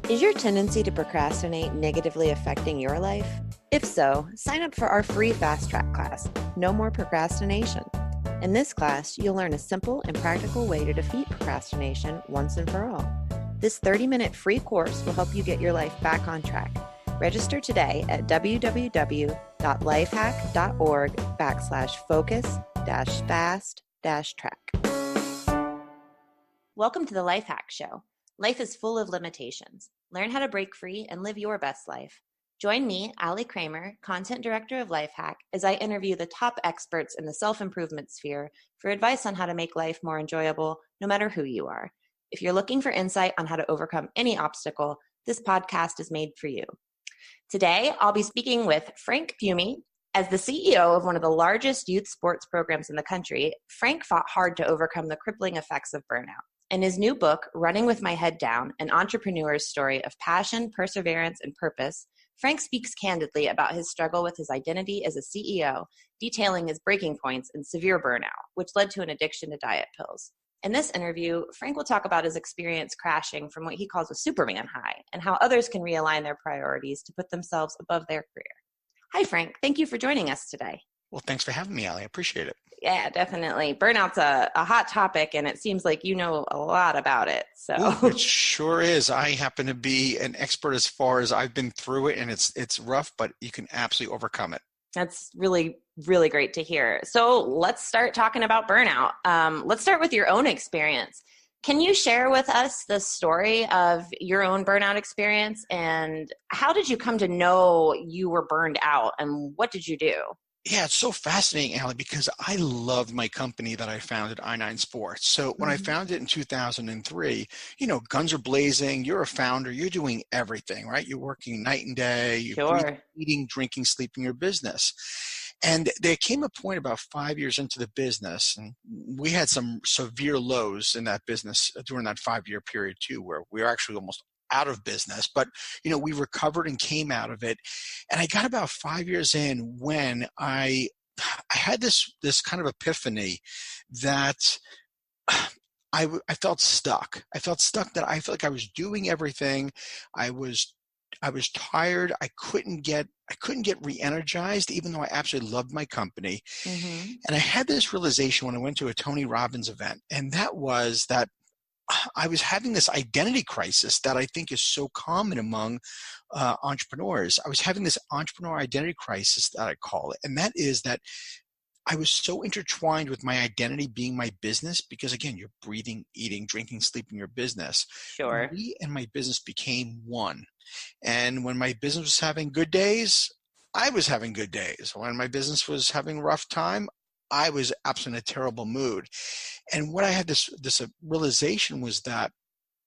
Is your tendency to procrastinate negatively affecting your life? If so, sign up for our free Fast Track class, No More Procrastination. In this class, you'll learn a simple and practical way to defeat procrastination once and for all. This 30-minute free course will help you get your life back on track. Register today at www.lifehack.org/focus-fast-track. Welcome to the Lifehack Show. Life is full of limitations. Learn how to break free and live your best life. Join me, Ali Kramer, Content Director of Lifehack, as I interview the top experts in the self-improvement sphere for advice on how to make life more enjoyable, no matter who you are. If you're looking for insight on how to overcome any obstacle, this podcast is made for you. Today, I'll be speaking with Frank Fiume. As the CEO of one of the largest youth sports programs in the country, Frank fought hard to overcome the crippling effects of burnout. In his new book, Running with My Head Down, an entrepreneur's story of passion, perseverance, and purpose, Frank speaks candidly about his struggle with his identity as a CEO, detailing his breaking points and severe burnout, which led to an addiction to diet pills. In this interview, Frank will talk about his experience crashing from what he calls a Superman high and how others can realign their priorities to put themselves above their career. Hi, Frank. Thank you for joining us today. Well, thanks for having me, Ali. I appreciate it. Yeah, definitely. Burnout's a hot topic, and it seems like you know a lot about it. So Ooh, it sure is. I happen to be an expert as far as I've been through it, and it's rough, but you can absolutely overcome it. That's really, really great to hear. So let's start talking about burnout. Let's start with your own experience. Can you share with us the story of your own burnout experience, and how did you come to know you were burned out, and what did you do? Yeah, it's so fascinating, Ali, because I loved my company that I founded, I9 Sports. So when I founded it in 2003, guns are blazing. You're a founder. You're doing everything, right? You're working night and day. You're eating, drinking, sleeping your business. And there came a point about 5 years into the business, and we had some severe lows in that business during that 5-year period too, where we were actually almost out of business, but we recovered and came out of it. And I got about 5 years in when I had this kind of epiphany that I felt stuck. I felt stuck, that I felt like I was doing everything. I was tired. I couldn't get re-energized, even though I absolutely loved my company. And I had this realization when I went to a Tony Robbins event, and that was that I was having this identity crisis that I think is so common among entrepreneurs. I was having this entrepreneur identity crisis, that I call it. And that is that I was so intertwined with my identity being my business, because again, you're breathing, eating, drinking, sleeping your business. Sure. Me and my business became one. And when my business was having good days, I was having good days. When my business was having a rough time, I was absolutely in a terrible mood. And what I had this realization was that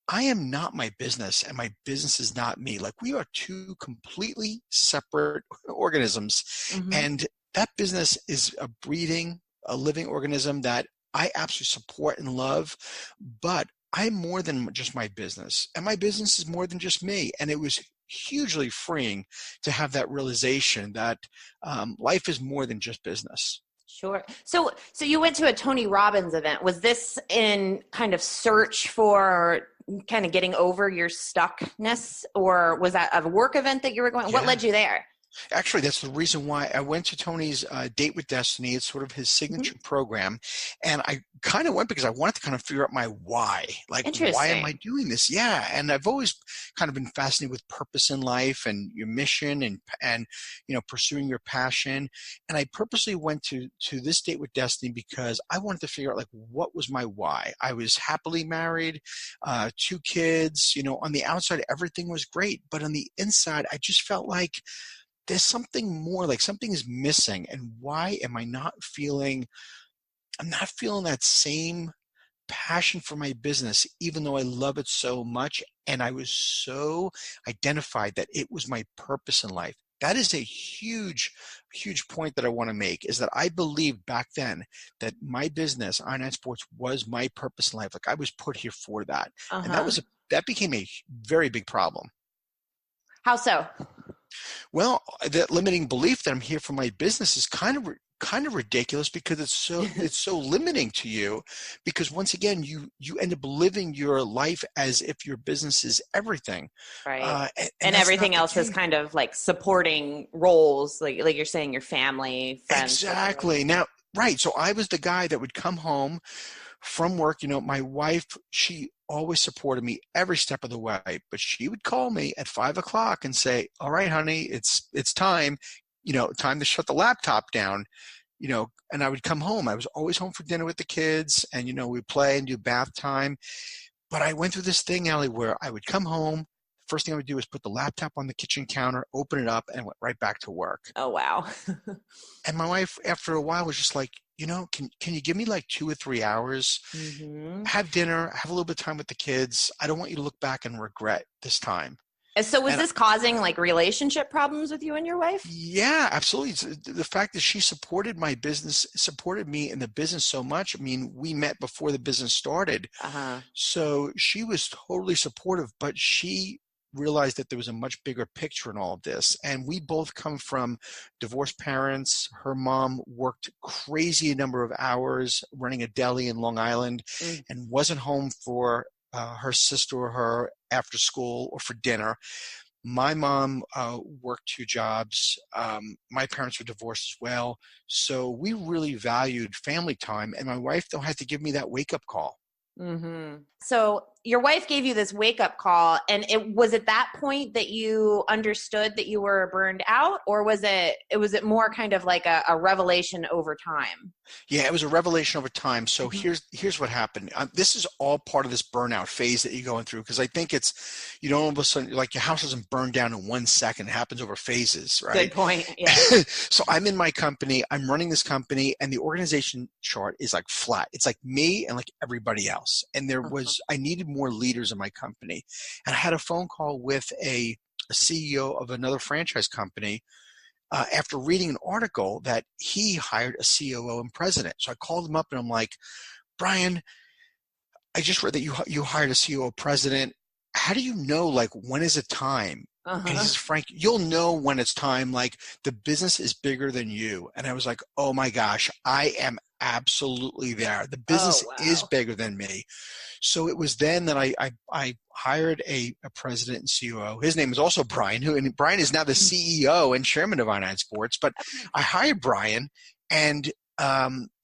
I am not my business, and my business is not me. Like, we are two completely separate organisms. And that business is a living organism that I absolutely support and love. But I'm more than just my business, and my business is more than just me. And it was hugely freeing to have that realization that life is more than just business. Sure. So you went to a Tony Robbins event. Was this in kind of search for kind of getting over your stuckness, or was that a work event that you were going? Yeah. What led you there? Actually, that's the reason why I went to Tony's Date with Destiny. It's sort of his signature program. And I kind of went because I wanted to kind of figure out my why. Like, why am I doing this? Yeah. And I've always kind of been fascinated with purpose in life and your mission and pursuing your passion. And I purposely went to this Date with Destiny because I wanted to figure out, like, what was my why. I was happily married, 2 kids, on the outside, everything was great. But on the inside, I just felt like there's something more, like something is missing. And why am I'm not feeling that same passion for my business, even though I love it so much. And I was so identified that it was my purpose in life. That is a huge, huge point that I want to make, is that I believed back then that my business, I9 Sports, was my purpose in life. Like, I was put here for that. And that became a very big problem. How so? Well, that limiting belief that I'm here for my business is kind of kind of ridiculous because it's so limiting to you, because once again you end up living your life as if your business is everything. Right. And And that's not everything the else is case. kind of like supporting roles, like you're saying, your family, friends, support. Exactly. Now, right. So I was the guy that would come home from work. My wife, she always supported me every step of the way, but she would call me at 5 o'clock and say, "All right, honey, it's time, time to shut the laptop down." And I would come home. I was always home for dinner with the kids, and we'd play and do bath time. But I went through this thing, Allie, where I would come home. First thing I would do is put the laptop on the kitchen counter, open it up, and went right back to work. Oh, wow. And my wife, after a while, was just like, can you give me like 2 or 3 hours? Hmm. Have dinner, have a little bit of time with the kids. I don't want you to look back and regret this time. And so was And this causing like relationship problems with you and your wife? yeah, absolutely. The fact that she supported my business, supported me in the business so much. I mean, we met before the business started. Uh-huh. So she was totally supportive, but she realized that there was a much bigger picture in all of this. And we both come from divorced parents. Her mom worked crazy number of hours running a deli in Long Island Mm. and wasn't home for her sister or her after school or for dinner. My mom worked 2 jobs. My parents were divorced as well. So we really valued family time. And my wife, though, had to give me that wake-up call. Mm-hmm. So your wife gave you this wake up call, and it was at that point that you understood that you were burned out, or was it more kind of like a revelation over time? Yeah, it was a revelation over time. So Mhm. here's what happened. This is all part of this burnout phase that you're going through, because I think it's, all of a sudden, like, your house doesn't burn down in 1 second. It happens over phases, Good right? point. Yeah. So I'm in my company, I'm running this company, and the organization chart is like flat. It's like me and like everybody else. And Uh-huh. I needed more leaders in my company. And I had a phone call with a CEO of another franchise company after reading an article that he hired a COO and president. So I called him up and I'm like, "Brian, I just read that you hired a COO president. How do you know, like, when is it time?" And he Uh-huh. says, "Frank, you'll know when it's time. Like, the business is bigger than you." And I was like, "Oh my gosh, I am absolutely there. The Oh, business is wow. bigger than me." So it was then that I hired a president and COO. His name is also Brian, and Brian is now the CEO and chairman of Reignite Sports. But I hired Brian, and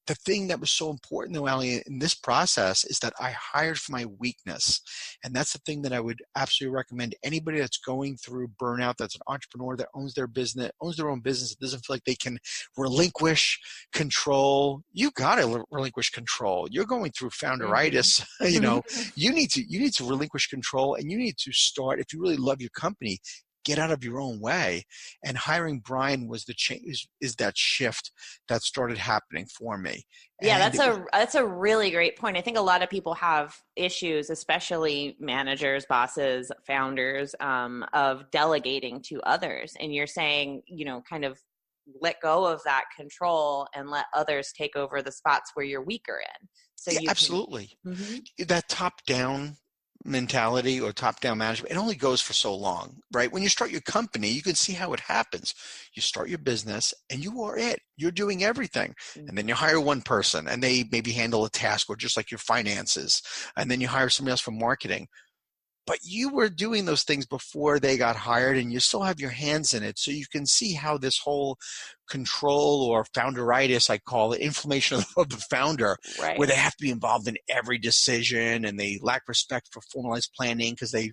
the thing that was so important, though, Ali, in this process is that I hired for my weakness. And that's the thing that I would absolutely recommend anybody that's going through burnout, that's an entrepreneur that owns their business, owns their own business, that doesn't feel like they can relinquish control. You got to relinquish control. You're going through Mhm. founderitis. You need to relinquish control, and you need to start, if you really love your company, get out of your own way. And hiring Brian was the change, is that shift that started happening for me. Yeah, And that's it was a really great point. I think a lot of people have issues, especially managers, bosses, founders, of delegating to others. And you're saying, kind of let go of that control and let others take over the spots where you're weaker in, so yeah, you can. absolutely. Mhm. That top down mentality or top down management, it only goes for so long, right? When you start your company, you can see how it happens. You start your business and you are it. You're doing everything. And then you hire one person and they maybe handle a task, or just like your finances. And then you hire somebody else for marketing. But you were doing those things before they got hired, and you still have your hands in it. So you can see how this whole control, or founderitis, I call it, inflammation of the founder, where Right. they have to be involved in every decision and they lack respect for formalized planning because they,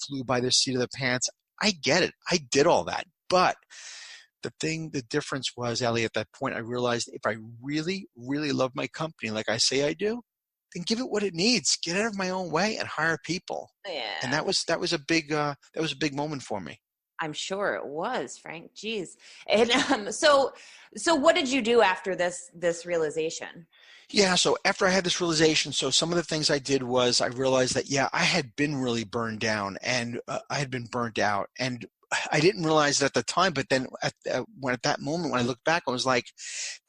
flew by the seat of the pants. I get it. I did all that. But the difference was, Ellie, at that point, I realized if I really, really love my company, like I say I do, then give it what it needs. Get out of my own way and hire people. And Yeah. that was a big moment for me. I'm sure it was, Frank. Jeez. And so what did you do after this realization? Yeah. So after I had this realization, so some of the things I did was I realized that, yeah, I had been really burned down, and I had been burnt out, and I didn't realize it at the time. But then at that moment, when I looked back, I was like,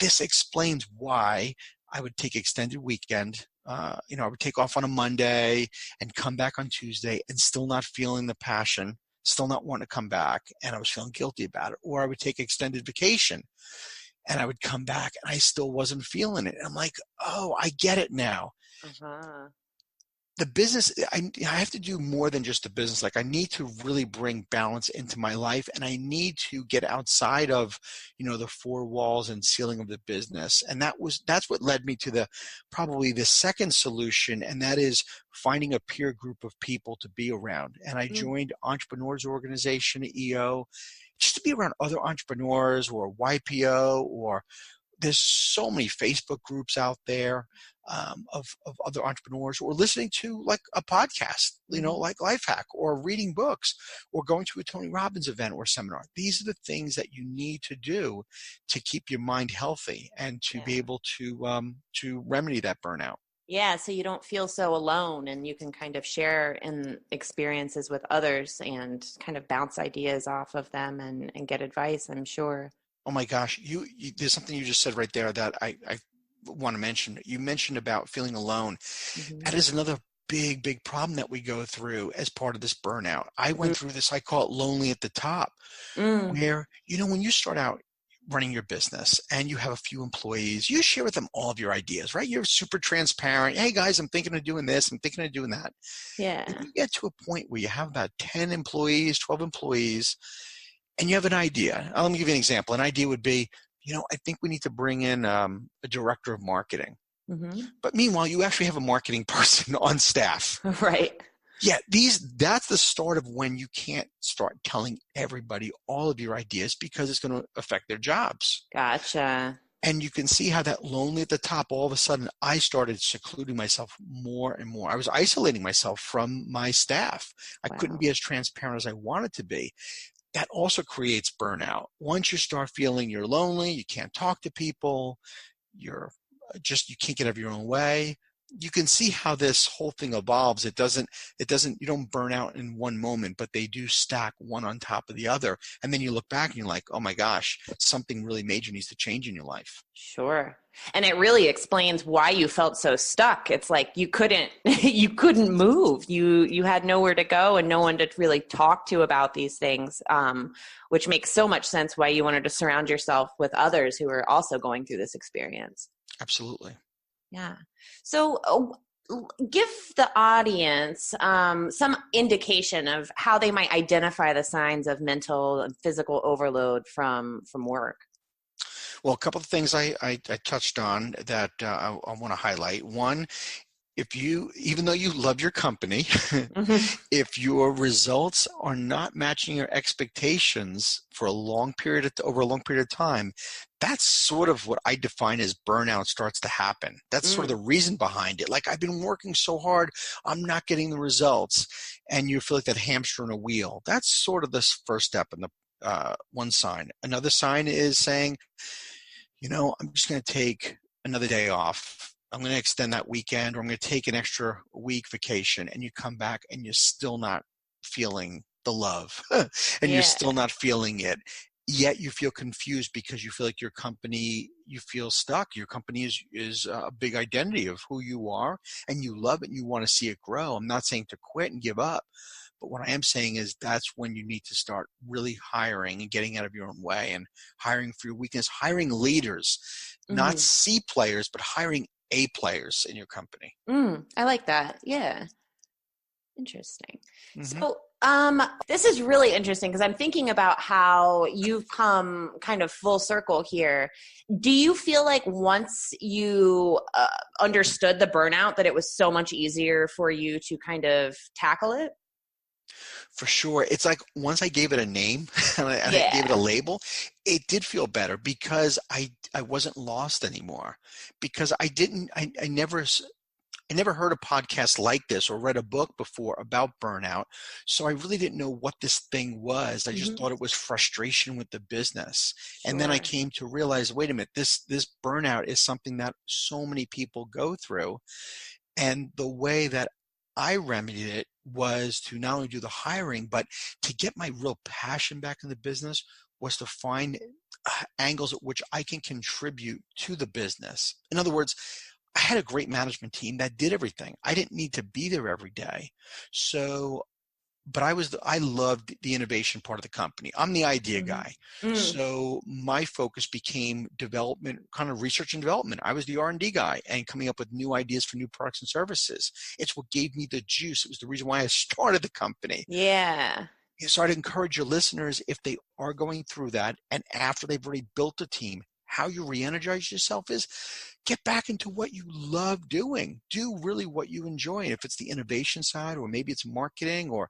this explains why I would take extended weekend. I would take off on a Monday and come back on Tuesday and still not feeling the passion, still not wanting to come back, and I was feeling guilty about it. Or I would take extended vacation and I would come back and I still wasn't feeling it. And I'm like, oh, I get it now. Uh-huh. The business, I have to do more than just the business. Like I need to really bring balance into my life, and I need to get outside of, the four walls and ceiling of the business. And that's what led me to probably the second solution. And that is finding a peer group of people to be around. And I Mm. joined Entrepreneurs Organization, EO, just to be around other entrepreneurs, or YPO, or there's so many Facebook groups out there of other entrepreneurs, or listening to like a podcast, Mhm. like Lifehack, or reading books, or going to a Tony Robbins event or seminar. These are the things that you need to do to keep your mind healthy and to be Yeah. able to remedy that burnout. Yeah, so you don't feel so alone, and you can kind of share in experiences with others and kind of bounce ideas off of them and get advice, I'm sure. Oh my gosh, there's something you just said right there that I want to mention. You mentioned about feeling alone. Hmm. That is another big problem that we go through as part of this burnout. I went through this, I call it lonely at the top, Mm. where, when you start out running your business and you have a few employees, you share with them all of your ideas, right? You're super transparent. Hey guys, I'm thinking of doing this. I'm thinking of doing that. Then Yeah. you get to a point where you have about 10 employees, 12 employees, and you have an idea. Let me give you an example. An idea would be, I think we need to bring in a director of marketing. Hmm. But meanwhile, you actually have a marketing person on staff. Right. Yeah, that's the start of when you can't start telling everybody all of your ideas, because it's going to affect their jobs. Gotcha. And you can see how that lonely at the top, all of a sudden, I started secluding myself more and more. I was isolating myself from my staff. I couldn't Wow. be as transparent as I wanted to be. That also creates burnout. Once you start feeling you're lonely, you can't talk to people, you can't get out of your own way. You can see how this whole thing evolves. You don't burn out in one moment, but they do stack one on top of the other. And then you look back and you're like, oh my gosh, something really major needs to change in your life. Sure. And it really explains why you felt so stuck. It's like you couldn't you couldn't move. You had nowhere to go and no one to really talk to about these things, which makes so much sense why you wanted to surround yourself with others who are also going through this experience. Absolutely. Yeah. So give the audience some indication of how they might identify the signs of mental and physical overload from work. Well, a couple of things I touched on that I want to highlight. One, even though you love your company, Hmm. if your results are not matching your expectations for over a long period of time, that's sort of what I define as burnout starts to happen. That's sort of the Mm. reason behind it. Like, I've been working so hard, I'm not getting the results, and you feel like that hamster in a wheel. That's sort of the first step in the one sign. Another sign is saying, I'm just going to take another day off. I'm going to extend that weekend, or I'm going to take an extra week vacation, and you come back and you're still not feeling the love and you're Yeah. still not feeling it. Yet you feel confused because you feel like you feel stuck. Your company is a big identity of who you are, and you love it and you want to see it grow. I'm not saying to quit and give up, but what I am saying is that's when you need to start really hiring and getting out of your own way and hiring for your weakness, hiring leaders, not Hmm. C players, but hiring A players in your company. I like that. Yeah. Interesting. Mm-hmm. So, this is really interesting because I'm thinking about how you've come kind of full circle here. Do you feel like once you understood the burnout, that it was so much easier for you to kind of tackle it? For sure. It's like once I gave it a name and I gave it a Yeah. label, it did feel better because I wasn't lost anymore. Because I never heard a podcast like this or read a book before about burnout. So I really didn't know what this thing was. I just Hmm. thought it was frustration with the business. And then I Sure. came to realize, wait a minute, this burnout is something that so many people go through. And the way that I remedied it was to not only do the hiring, but to get my real passion back in the business was to find angles at which I can contribute to the business. In other words, I had a great management team that did everything. I didn't need to be there every day. So but I loved the innovation part of the company. I'm the idea Mm-hmm. guy. Mm. So my focus became development, kind of research and development. I was the R&D guy and coming up with new ideas for new products and services. It's what gave me the juice. It was the reason why I started the company. Yeah. So I'd encourage your listeners, if they are going through that and after they've already built a team, how you re-energize yourself is get back into what you love doing. Do really what you enjoy. And if it's the innovation side, or maybe it's marketing, or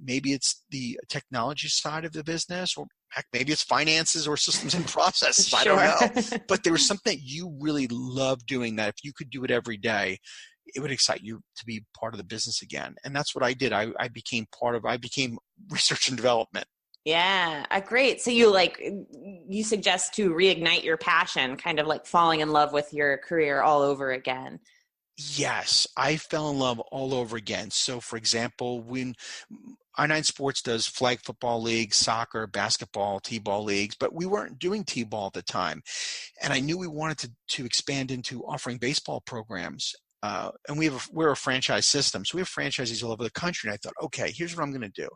maybe it's the technology side of the business, or heck, maybe it's finances or systems and processes. I don't Sure. know. But there was something that you really love doing that if you could do it every day, it would excite you to be part of the business again. And that's what I did. I became research and development. Yeah, great. So you suggest to reignite your passion, kind of like falling in love with your career all over again. Yes, I fell in love all over again. So, for example, when I9 Sports does flag football leagues, soccer, basketball, t-ball leagues, but we weren't doing t-ball at the time. And I knew we wanted to expand into offering baseball programs. And we're a franchise system. So we have franchisees all over the country. And I thought, okay, here's what I'm going to do.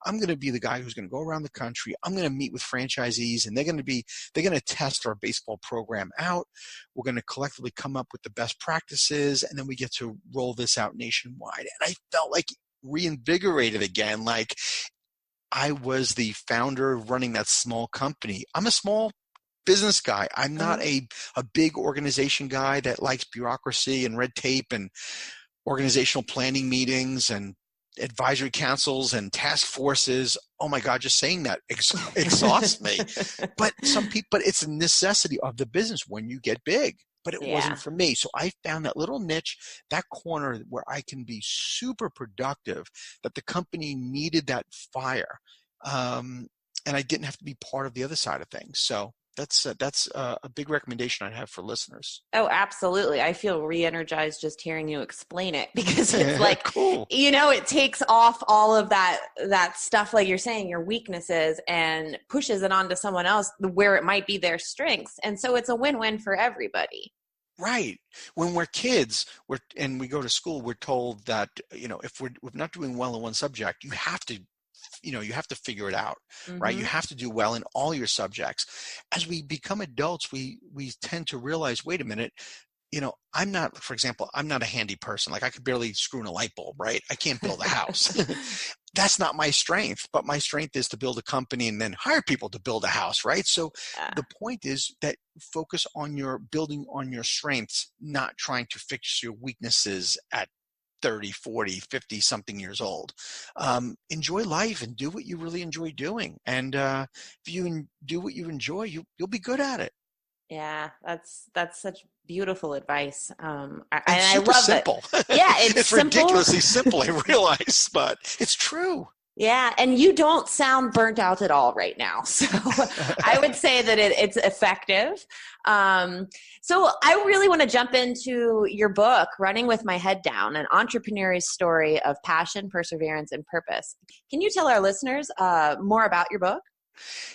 I'm going to be the guy who's going to go around the country. I'm going to meet with franchisees, and they're going to test our baseball program out. We're going to collectively come up with the best practices, and then we get to roll this out nationwide. And I felt like reinvigorated again. Like I was the founder running that small company. I'm a small business guy. I'm not Uh-huh. a big organization guy that likes bureaucracy and red tape and organizational planning meetings and advisory councils and task forces. Oh my God, just saying that exhausts me. But it's a necessity of the business when you get big. But it wasn't Yeah. for me. So I found that little niche, that corner where I can be super productive, that the company needed that fire. And I didn't have to be part of the other side of things. So that's a big recommendation I'd have for listeners. Oh, absolutely. I feel re-energized just hearing you explain it because it's like, Cool. it takes off all of that stuff, like you're saying, your weaknesses, and pushes it onto someone else where it might be their strengths. And so it's a win-win for everybody. Right. When we're kids, and we go to school, we're told that, if we're not doing well in one subject, you have to figure it out, right? You Mm-hmm. have to do well in all your subjects. As we become adults, we tend to realize, wait a minute, for example, I'm not a handy person. Like I could barely screw in a light bulb, right? I can't build a house. That's not my strength, but my strength is to build a company and then hire people to build a house, right? So Yeah. the point is that focus on your building on your strengths, not trying to fix your weaknesses at 30, 40, 50 something years old. Enjoy life and do what you really enjoy doing. And if you do what you enjoy, you'll be good at it. Yeah, that's such beautiful advice. And And I super love it. simple. Yeah, it's It's simple. ridiculously simple, I realize, but it's true. Yeah, and you don't sound burnt out at all right now. So I would say that it's effective. Um, so I really want to jump into your book, Running with My Head Down, an entrepreneur's story of passion, perseverance, and purpose. Can you tell our listeners more about your book?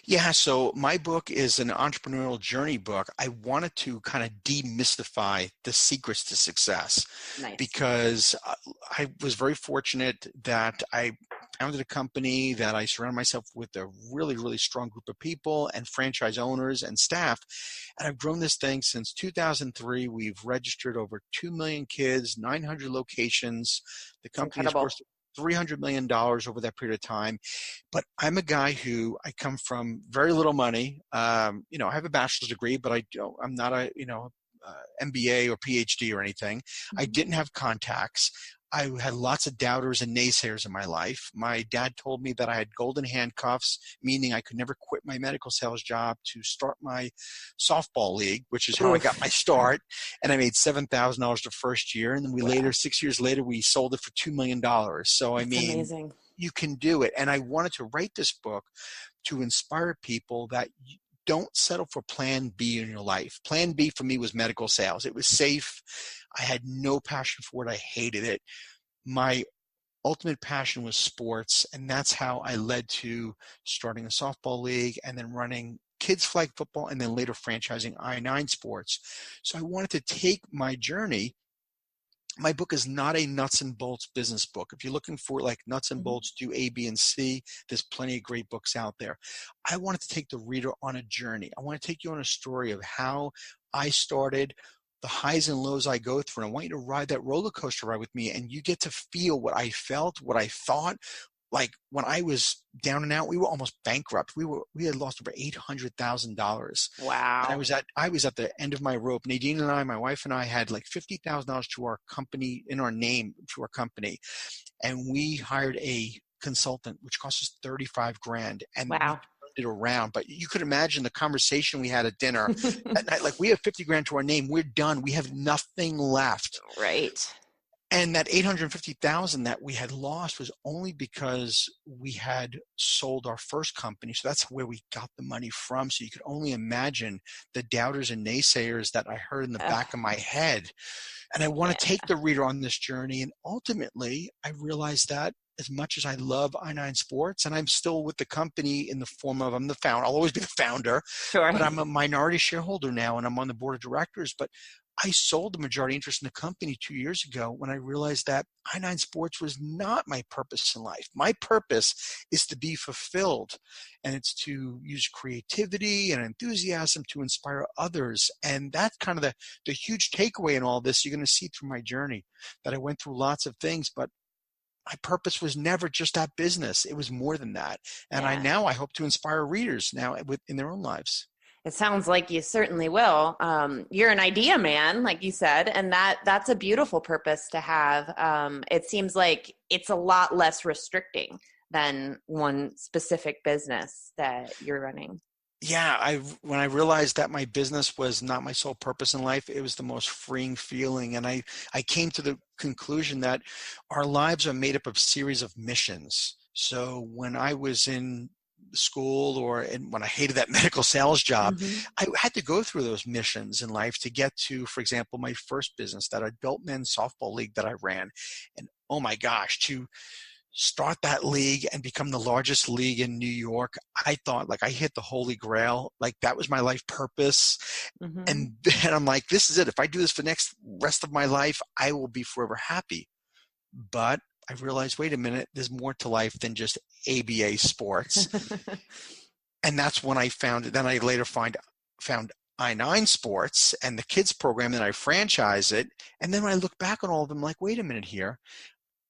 Yeah, so my book is an entrepreneurial journey book. I wanted to kind of demystify the secrets to success Nice. because I was very fortunate that I founded a company, that I surrounded myself with a really, really strong group of people and franchise owners and staff. And I've grown this thing since 2003. We've registered over 2 million kids, 900 locations. The It's company has worth incredible. $300 million over that period of time. But I'm a guy who I come from very little money. I have a bachelor's degree, but I'm not a, MBA or PhD or anything. I Mhm. didn't have contacts. I had lots of doubters and naysayers in my life. My dad told me that I had golden handcuffs, meaning I could never quit my medical sales job to start my softball league, which is how I got my Oof. start. And I made $7,000 the first year. And then Wow. 6 years later, we sold it for $2 million. So, I That's mean, amazing. you can do it. And I wanted to write this book to inspire people that don't settle for plan B in your life. Plan B for me was medical sales. It was safe. I had no passion for it. I hated it. My ultimate passion was sports, and that's how I led to starting a softball league and then running kids flag football and then later franchising I9 Sports. So I wanted to take my journey, my book is not a nuts and bolts business book. If you're looking for like nuts and Mhm. bolts, do A, B, and C, there's plenty of great books out there. I wanted to take the reader on a journey. I want to take you on a story of how I started, the highs and lows I go through. I want you to ride that roller coaster ride with me, and you get to feel what I felt, what I thought. Like when I was down and out, we were almost bankrupt. We had lost over $800,000. And Wow. I was at the end of my rope. Nadine and I, my wife and I, had like $50,000 to our company, in our name, to our company. And we hired a consultant, which cost us 35 grand. And we Wow. turned it around. But you could imagine the conversation we had at dinner at night. Like, we have 50 grand to our name. We're done. We have nothing left. Right. And that 850,000 that we had lost was only because we had sold our first company. So that's where we got the money from. So you could only imagine the doubters and naysayers that I heard in the Ugh, back of my head. And I want to yeah. take the reader on this journey. And ultimately, I realized that as much as I love I9 Sports, and I'm still with the company in the form of, I'm the founder, I'll always be the founder, Sure. but I'm a minority shareholder now, and I'm on the board of directors. But I sold the majority interest in the company 2 years ago when I realized that I9 Sports was not my purpose in life. My purpose is to be fulfilled, and it's to use creativity and enthusiasm to inspire others. And that's kind of the huge takeaway in all this. You're going to see through my journey that I went through lots of things, but my purpose was never just that business. It was more than that. And Yeah. I hope to inspire readers now in their own lives. It sounds like you certainly will. You're an idea man, like you said, and that's a beautiful purpose to have. It seems like it's a lot less restricting than one specific business that you're running. Yeah, when I realized that my business was not my sole purpose in life, it was the most freeing feeling. And I came to the conclusion that our lives are made up of series of missions. So when I was in school when I hated that medical sales job, Hmm. I had to go through those missions in life to get to, for example, my first business, that adult men's softball league that I ran. And oh my gosh, to start that league and become the largest league in New York, I thought like I hit the holy grail. Like that was my life purpose. Hmm. And then I'm like, this is it. If I do this for the next rest of my life, I will be forever happy. But I realized, wait a minute, there's more to life than just ABA sports. And that's when I found it. Then I later found I9 Sports and the kids program, and I franchise it. And then when I look back on all of them, like, wait a minute here,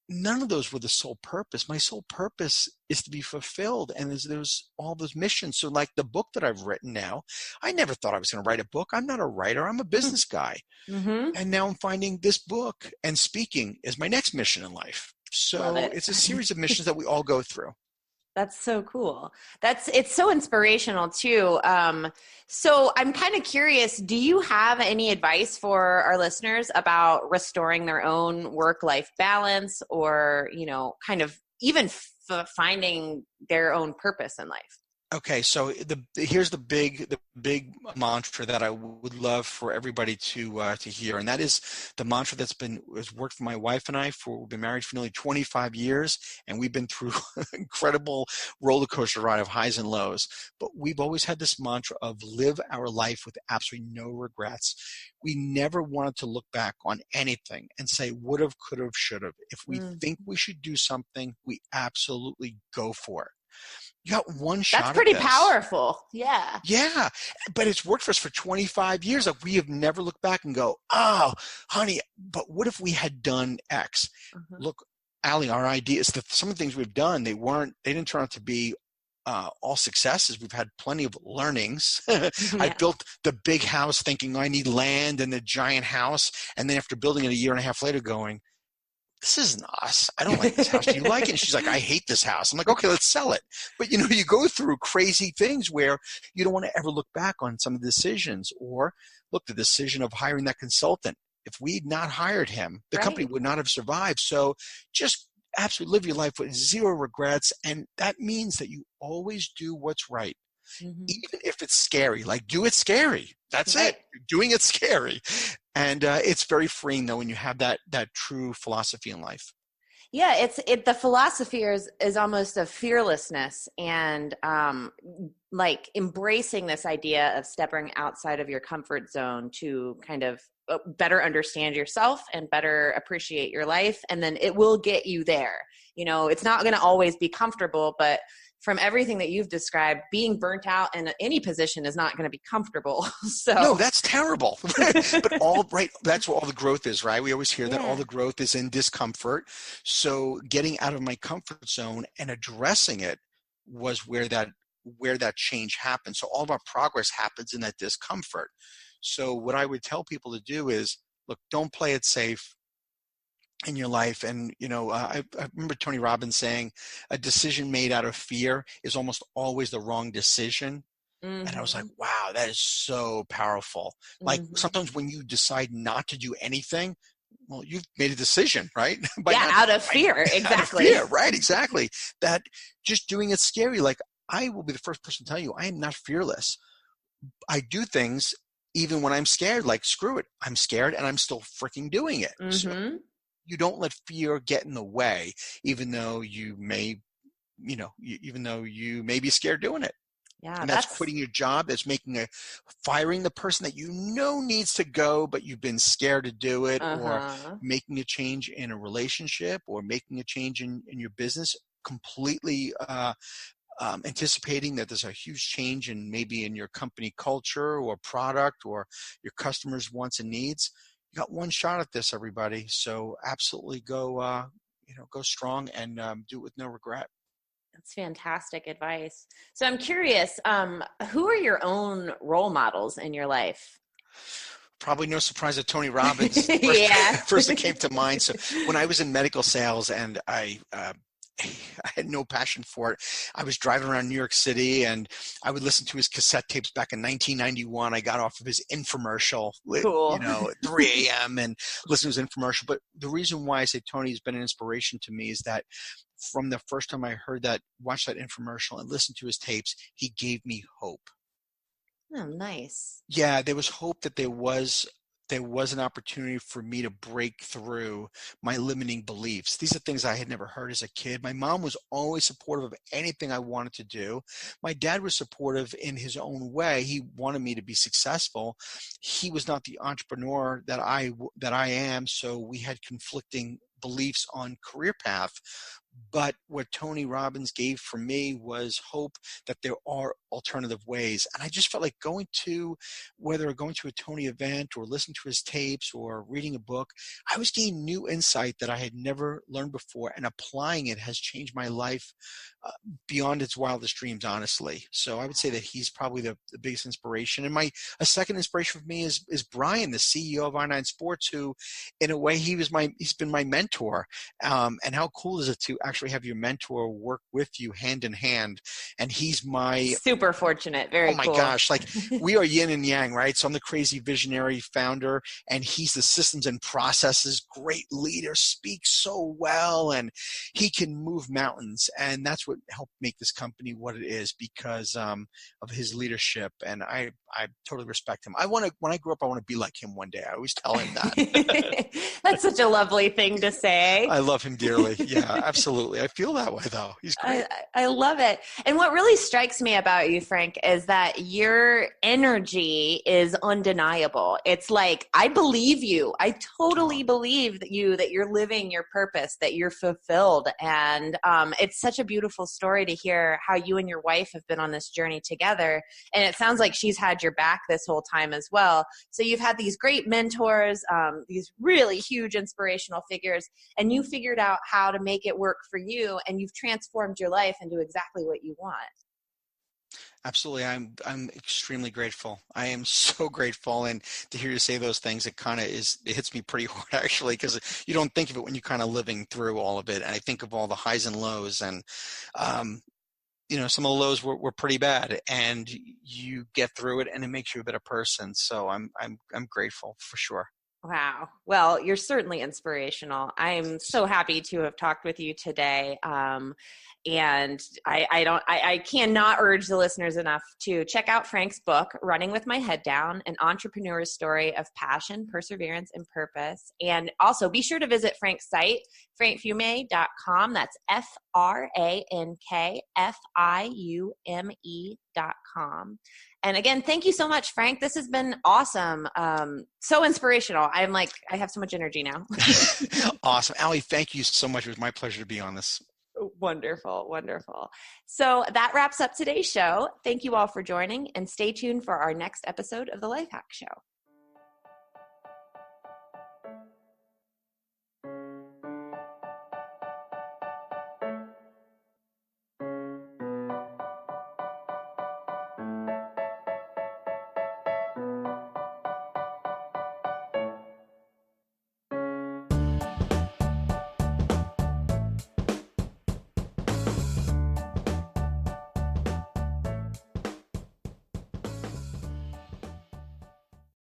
none of those were the sole purpose. My sole purpose is to be fulfilled. And there's all those missions. So like the book that I've written now, I never thought I was going to write a book. I'm not a writer. I'm a business guy. Hmm. And now I'm finding this book and speaking is my next mission in life. Love So it. it's a series of missions that we all go through. That's so cool. It's so inspirational too. So I'm kind of curious, do you have any advice for our listeners about restoring their own work-life balance, or, kind of even finding their own purpose in life? Okay, so here's the big mantra that I would love for everybody to hear, and that is the mantra has worked for my wife and I. We've been married for nearly 25 years, and we've been through an incredible roller coaster ride of highs and lows. But we've always had this mantra of live our life with absolutely no regrets. We never wanted to look back on anything and say would have, could have, should have. If we Mm. think we should do something, we absolutely go for it. You got one That's shot at pretty this. powerful. Yeah. Yeah, but it's worked for us for 25 years. Like we have never looked back and go, oh, honey, but what if we had done X? Mhm. Look, Allie, our ideas, some of the things we've done, they didn't turn out to be all successes. We've had plenty of learnings. I Yeah. built the big house thinking I need land and the giant house. And then after building it a year and a half later going, this isn't us. I don't like this house. Do you like it? And she's like, I hate this house. I'm like, okay, let's sell it. But you go through crazy things where you don't want to ever look back on some of the decisions, or look, the decision of hiring that consultant. If we'd not hired him, the company Right. would not have survived. So just absolutely live your life with zero regrets. And that means that you always do what's right, Hmm. even if it's scary. Like, do it scary. That's it. Right. Doing it scary. And it's very freeing, though, when you have that true philosophy in life. Yeah, the philosophy is almost a fearlessness, and like embracing this idea of stepping outside of your comfort zone to kind of better understand yourself and better appreciate your life. And then it will get you there. It's not going to always be comfortable, but from everything that you've described, being burnt out in any position is not going to be comfortable. No, So that's terrible. But that's where all the growth is, right? We always hear that all the growth is in discomfort. So getting out of my comfort zone and addressing it was where that change happened. So all of our progress happens in that discomfort. So what I would tell people to do is, look, don't play it safe in your life. And, I remember Tony Robbins saying a decision made out of fear is almost always the wrong decision. And I was like, wow, that is so powerful. Like sometimes when you decide not to do anything, well, you've made a decision, right? Out of fear. Exactly. Out of fear, right? Exactly. That just doing it scary. Like, I will be the first person to tell you, I am not fearless. I do things even when I'm scared, like, screw it. I'm scared and I'm still freaking doing it. So you don't let fear get in the way, even though you may be scared doing it. Yeah, And that's quitting your job. That's firing the person that needs to go, but you've been scared to do it, or making a change in a relationship, or making a change in your business, completely anticipating that there's a huge change in your company culture or product or your customers' wants and needs. You got one shot at this, everybody. So absolutely go strong and do it with no regret. That's fantastic advice. So I'm curious, who are your own role models in your life? Probably no surprise that Tony Robbins first that came to mind. So when I was in medical sales and I had no passion for it, I was driving around New York City and I would listen to his cassette tapes back in 1991. I got off of his infomercial, at 3 a.m. and listened to his infomercial. But the reason why I say Tony has been an inspiration to me is that from the first time I watched that infomercial and listened to his tapes, he gave me hope. Oh, nice. Yeah, there was hope that there was an opportunity for me to break through my limiting beliefs. These are things I had never heard as a kid. My mom was always supportive of anything I wanted to do. My dad was supportive in his own way. He wanted me to be successful. He was not the entrepreneur that I am, so we had conflicting beliefs on career path. But what Tony Robbins gave for me was hope that there are alternative ways. And I just felt like whether going to a Tony event or listening to his tapes or reading a book, I was gaining new insight that I had never learned before, and applying it has changed my life beyond its wildest dreams, honestly. So I would say that he's probably the biggest inspiration. And a second inspiration for me is Brian, the CEO of Reignite Sports, who in a way he's been my mentor. And how cool is it to actually have your mentor work with you hand in hand? And he's my super fortunate. Very cool. Oh my gosh. Like, we are yin and yang, right? So I'm the crazy visionary founder and he's the systems and processes, great leader, speaks so well, and he can move mountains. And that's what helped make this company what it is, because of his leadership. And I totally respect him. When I grow up, I want to be like him one day. I always tell him that. That's such a lovely thing to say. I love him dearly. Yeah, absolutely. I feel that way though. He's great. I love it. And what really strikes me about you, Frank, is that your energy is undeniable. It's like, I believe you. I totally believe that you're living your purpose, that you're fulfilled. And it's such a beautiful story to hear how you and your wife have been on this journey together. And it sounds like she's had your back this whole time as well. So you've had these great mentors, these really huge inspirational figures, and you figured out how to make it work for you, and you've transformed your life into exactly what you want. Absolutely. I'm extremely grateful. I am so grateful. And to hear you say those things, it hits me pretty hard, actually, because you don't think of it when you're kind of living through all of it. And I think of all the highs and lows, and some of the lows were pretty bad, and you get through it and it makes you a better person. So I'm grateful for sure. Wow. Well, you're certainly inspirational. I'm so happy to have talked with you today. And I cannot urge the listeners enough to check out Frank's book, Running with My Head Down, an entrepreneur's story of passion, perseverance, and purpose. And also be sure to visit Frank's site, frankfiume.com. That's FrankFiume.com. And again, thank you so much, Frank. This has been awesome. So inspirational. I have so much energy now. Awesome. Allie, thank you so much. It was my pleasure to be on this. Wonderful, wonderful. So that wraps up today's show. Thank you all for joining, and stay tuned for our next episode of the Lifehack Show.